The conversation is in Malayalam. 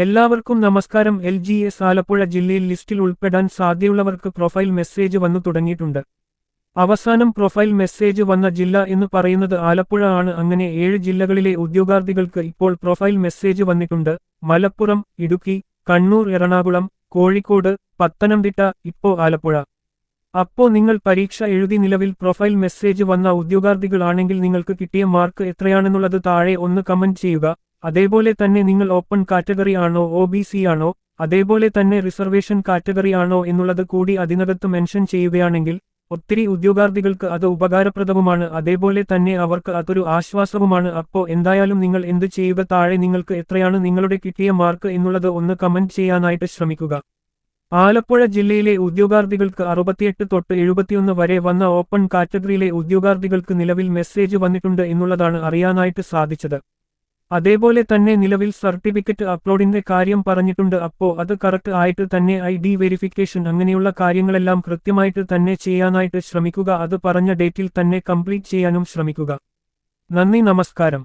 എല്ലാവർക്കും നമസ്കാരം. LGS ആലപ്പുഴ ജില്ലയിൽ ലിസ്റ്റിൽ ഉൾപ്പെടാൻ സാധ്യതയുള്ളവർക്ക് പ്രൊഫൈൽ മെസ്സേജ് വന്നു തുടങ്ങിയിട്ടുണ്ട്. അവസാനം പ്രൊഫൈൽ മെസ്സേജ് വന്ന ജില്ല എന്ന് പറയുന്നത് ആലപ്പുഴ ആണ്. അങ്ങനെ 7 ജില്ലകളിലെ ഉദ്യോഗാർത്ഥികൾക്ക് ഇപ്പോൾ പ്രൊഫൈൽ മെസ്സേജ് വന്നിട്ടുണ്ട്. മലപ്പുറം, ഇടുക്കി, കണ്ണൂർ, എറണാകുളം, കോഴിക്കോട്, പത്തനംതിട്ട, ഇപ്പോ ആലപ്പുഴ. അപ്പോ നിങ്ങൾ പരീക്ഷ എഴുതി നിലവിൽ പ്രൊഫൈൽ മെസ്സേജ് വന്ന ഉദ്യോഗാർത്ഥികൾ ആണെങ്കിൽ നിങ്ങൾക്ക് കിട്ടിയ മാർക്ക് എത്രയാണെന്നുള്ളത് താഴെ ഒന്ന് കമന്റ് ചെയ്യുക. അതേപോലെ തന്നെ നിങ്ങൾ ഓപ്പൺ കാറ്റഗറി ആണോ OBC ആണോ, അതേപോലെ തന്നെ റിസർവേഷൻ കാറ്റഗറി ആണോ എന്നുള്ളത് കൂടി അതിനകത്ത് മെൻഷൻ ചെയ്യുകയാണെങ്കിൽ ഒത്തിരി ഉദ്യോഗാർത്ഥികൾക്ക് അത് ഉപകാരപ്രദവുമാണ്. അതേപോലെ തന്നെ അവർക്ക് അതൊരു ആശ്വാസവുമാണ്. അപ്പോൾ എന്തായാലും നിങ്ങൾ എന്ത് ചെയ്യുക, താഴെ നിങ്ങൾക്ക് എത്രയാണ് നിങ്ങളുടെ കിട്ടിയ മാർക്ക് എന്നുള്ളത് ഒന്ന് കമന്റ് ചെയ്യാനായിട്ട് ശ്രമിക്കുക. ആലപ്പുഴ ജില്ലയിലെ ഉദ്യോഗാർത്ഥികൾക്ക് 68 തൊട്ട് 71 വരെ വന്ന ഓപ്പൺ കാറ്റഗറിയിലെ ഉദ്യോഗാർത്ഥികൾക്ക് നിലവിൽ മെസ്സേജ് വന്നിട്ടുണ്ട് എന്നുള്ളതാണ് അറിയാനായിട്ട് സാധിച്ചത്. അതേപോലെ തന്നെ നിലവിൽ സർട്ടിഫിക്കറ്റ് അപ്ലോഡിന്റെ കാര്യം പറഞ്ഞിട്ടുണ്ട്. അപ്പോൾ അത് കറക്റ്റ് ആയിട്ട് തന്നെ ID വെരിഫിക്കേഷൻ അങ്ങനെയുള്ള കാര്യങ്ങളെല്ലാം കൃത്യമായിട്ട് തന്നെ ചെയ്യാനായിട്ട് ശ്രമിക്കുക. അത് പറഞ്ഞ ഡേറ്റിൽ തന്നെ കംപ്ലീറ്റ് ചെയ്യാനും ശ്രമിക്കുക. നന്ദി, നമസ്കാരം.